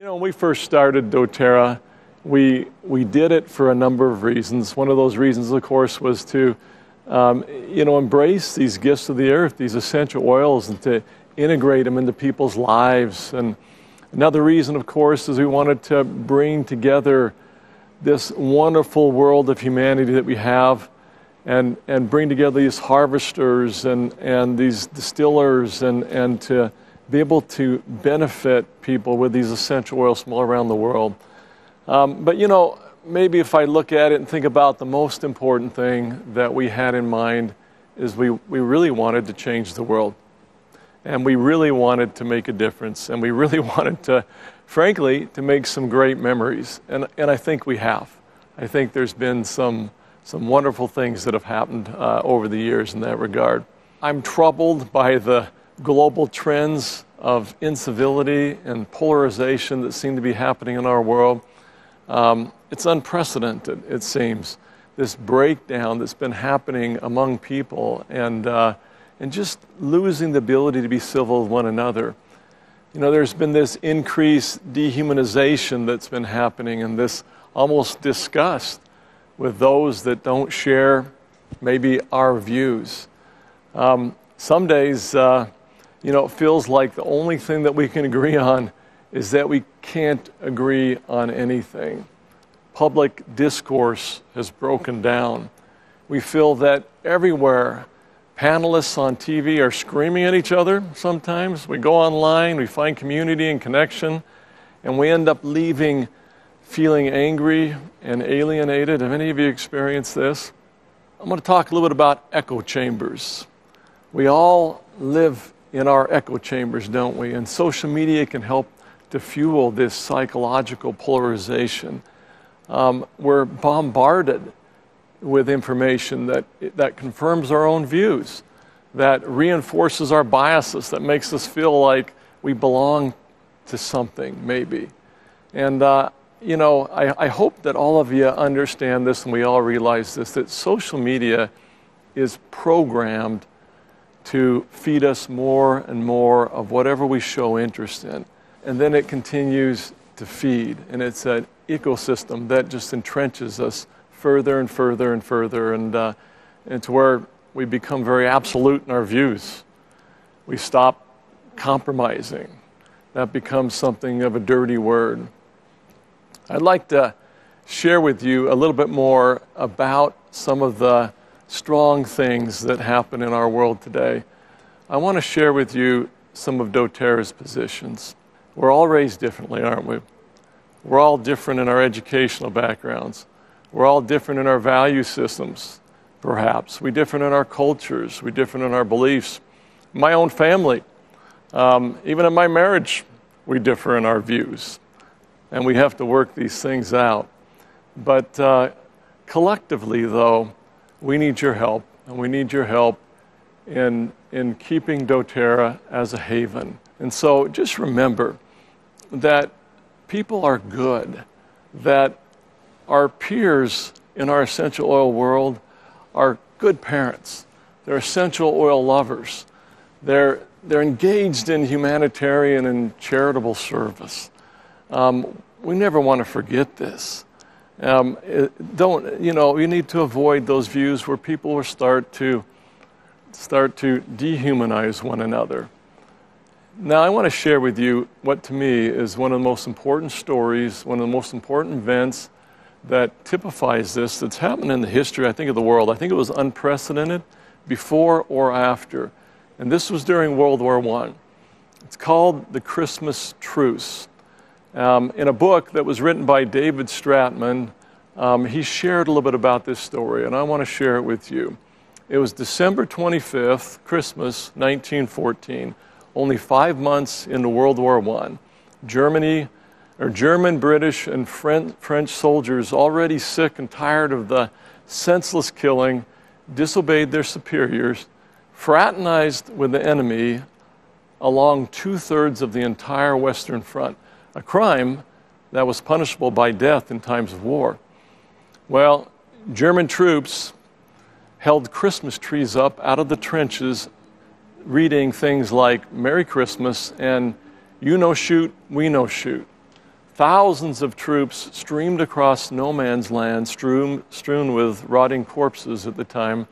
You know, when we first started doTERRA, we did it for a number of reasons. One of those reasons, of course, was to, embrace these gifts of the earth, these essential oils, and to integrate them into people's lives. And another reason, of course, is we wanted to bring together this wonderful world of humanity that we have and bring together these harvesters and these distillers and to be able to benefit people with these essential oils from all around the world. But maybe if I look at it and think about the most important thing that we had in mind is we really wanted to change the world. And we really wanted to make a difference. And we really wanted to, frankly, to make some great memories. And I think we have. I think there's been some wonderful things that have happened over the years in that regard. I'm troubled by the global trends of incivility and polarization that seem to be happening in our world. It's unprecedented, it seems, this breakdown that's been happening among people and just losing the ability to be civil with one another. You know, there's been this increased dehumanization that's been happening and this almost disgust with those that don't share maybe our views. Some days, it feels like the only thing that we can agree on is that we can't agree on anything. Public discourse has broken down. We feel that everywhere panelists on TV are screaming at each other sometimes. We go online, we find community and connection, and we end up leaving feeling angry and alienated. Have any of you experienced this? I'm going to talk a little bit about echo chambers. We all live in our echo chambers, don't we? And social media can help to fuel this psychological polarization. We're bombarded with information that confirms our own views, that reinforces our biases, that makes us feel like we belong to something, maybe. And, I hope that all of you understand this and we all realize this, that social media is programmed to feed us more and more of whatever we show interest in. And then it continues to feed. And it's an ecosystem that just entrenches us further and further and further and to where we become very absolute in our views. We stop compromising. That becomes something of a dirty word. I'd like to share with you a little bit more about some of the strong things that happen in our world today. I want to share with you some of doTERRA's positions. We're all raised differently, aren't we? We're all different in our educational backgrounds. We're all different in our value systems, perhaps. We're different in our cultures. We're different in our beliefs. My own family, even in my marriage, we differ in our views. And we have to work these things out. But collectively, though, we need your help. And we need your help in keeping doTERRA as a haven. And so just remember that people are good, that our peers in our essential oil world are good parents. They're essential oil lovers. They're engaged in humanitarian and charitable service. We never want to forget this. You need to avoid those views where people will start to dehumanize one another. Now, I want to share with you what to me is one of the most important stories, one of the most important events that typifies this that's happened in the history, I think, of the world. I think it was unprecedented before or after. And this was during World War I. It's called the Christmas Truce. In a book that was written by David Stratman, he shared a little bit about this story, and I want to share it with you. It was December 25th, Christmas, 1914, only 5 months into World War I. German, British, and French soldiers, already sick and tired of the senseless killing, disobeyed their superiors, fraternized with the enemy along 2/3 of the entire Western Front, a crime that was punishable by death in times of war. Well, German troops held Christmas trees up out of the trenches, reading things like Merry Christmas and You No Shoot, We No Shoot. Thousands of troops streamed across no man's land, strewn with rotting corpses at the time.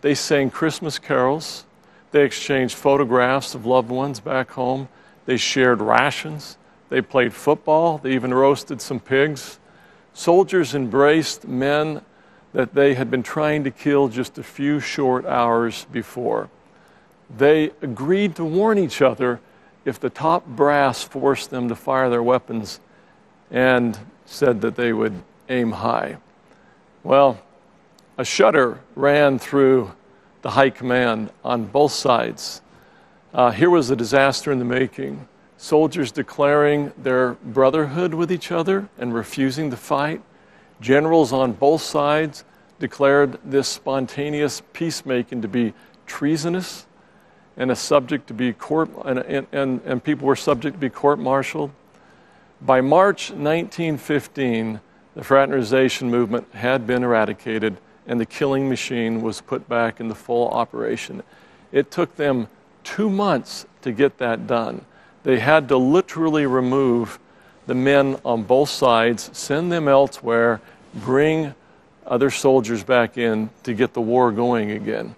They sang Christmas carols. They exchanged photographs of loved ones back home. They shared rations. They played football. They even roasted some pigs. Soldiers embraced men that they had been trying to kill just a few short hours before. They agreed to warn each other if the top brass forced them to fire their weapons, and said that they would aim high. Well, a shudder ran through the high command on both sides. Here was a disaster in the making. Soldiers declaring their brotherhood with each other and refusing to fight. Generals on both sides declared this spontaneous peacemaking to be treasonous and a subject to be and people were subject to be court-martialed. By March 1915, the fraternization movement had been eradicated and the killing machine was put back into full operation. It took them 2 months to get that done. They had to literally remove the men on both sides, send them elsewhere, bring other soldiers back in to get the war going again.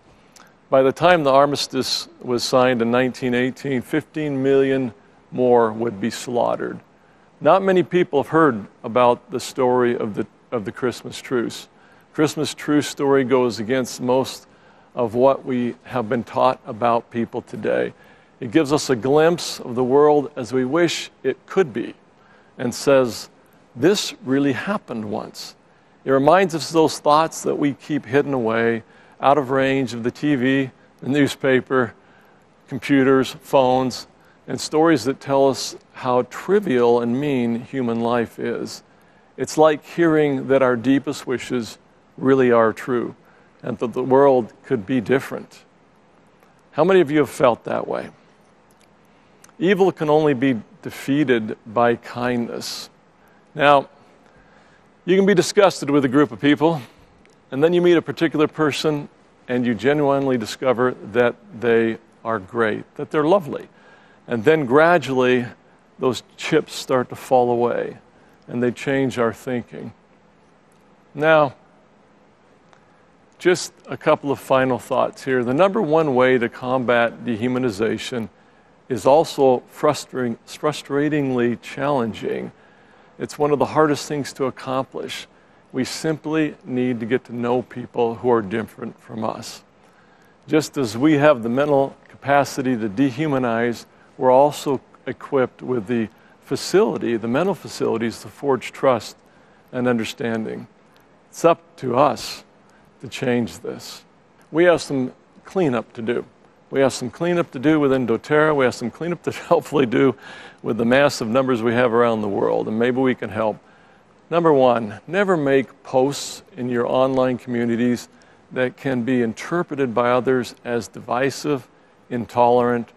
By the time the armistice was signed in 1918, 15 million more would be slaughtered. Not many people have heard about the story of the Christmas truce. Christmas truce story goes against most of what we have been taught about people today. It gives us a glimpse of the world as we wish it could be and says, this really happened once. It reminds us of those thoughts that we keep hidden away, out of range of the TV, the newspaper, computers, phones, and stories that tell us how trivial and mean human life is. It's like hearing that our deepest wishes really are true and that the world could be different. How many of you have felt that way? Evil can only be defeated by kindness. Now, you can be disgusted with a group of people, and then you meet a particular person and you genuinely discover that they are great, that they're lovely. And then gradually, those chips start to fall away, and they change our thinking. Now, just a couple of final thoughts here. The number one way to combat dehumanization is also frustratingly challenging. It's one of the hardest things to accomplish. We simply need to get to know people who are different from us. Just as we have the mental capacity to dehumanize, we're also equipped with the facility, the mental facilities to forge trust and understanding. It's up to us to change this. We have some cleanup to do. We have some cleanup to do within doTERRA. We have some cleanup to hopefully do with the massive numbers we have around the world, and maybe we can help. Number one, never make posts in your online communities that can be interpreted by others as divisive, intolerant,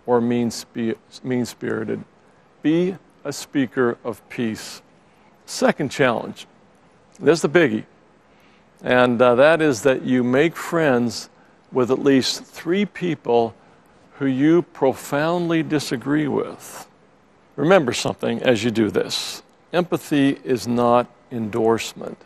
or mean-spirited. Be a speaker of peace. Second challenge, this is the biggie, and that is that you make friends with at least 3 people who you profoundly disagree with. Remember something as you do this. Empathy is not endorsement.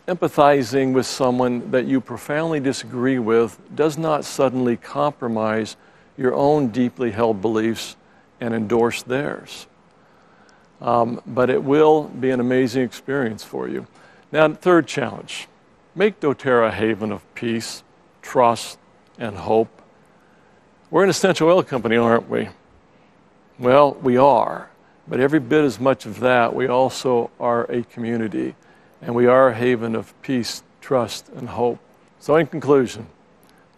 Empathizing with someone that you profoundly disagree with does not suddenly compromise your own deeply held beliefs and endorse theirs. But it will be an amazing experience for you. Now, third challenge, make doTERRA a haven of peace, trust, and hope. We're an essential oil company, aren't we? Well, we are, but every bit as much of that, we also are a community, and we are a haven of peace, trust, and hope. So in conclusion,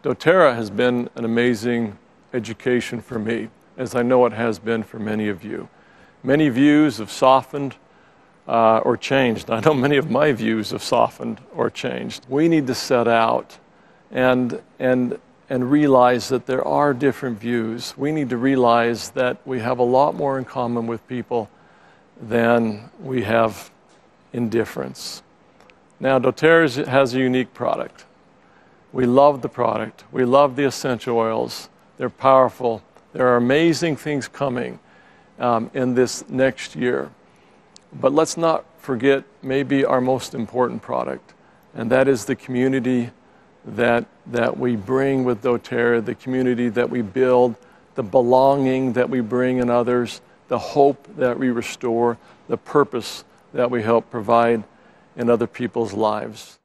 doTERRA has been an amazing education for me, as I know it has been for many of you. Many views have softened or changed. I know many of my views have softened or changed. We need to set out and realize that there are different views. We need to realize that we have a lot more in common with people than we have indifference. Now, doTERRA has a unique product. We love the product. We love the essential oils. They're powerful. There are amazing things coming. in this next year. But let's not forget maybe our most important product, and that is the community that we bring with doTERRA, the community that we build, the belonging that we bring in others, the hope that we restore, the purpose that we help provide in other people's lives.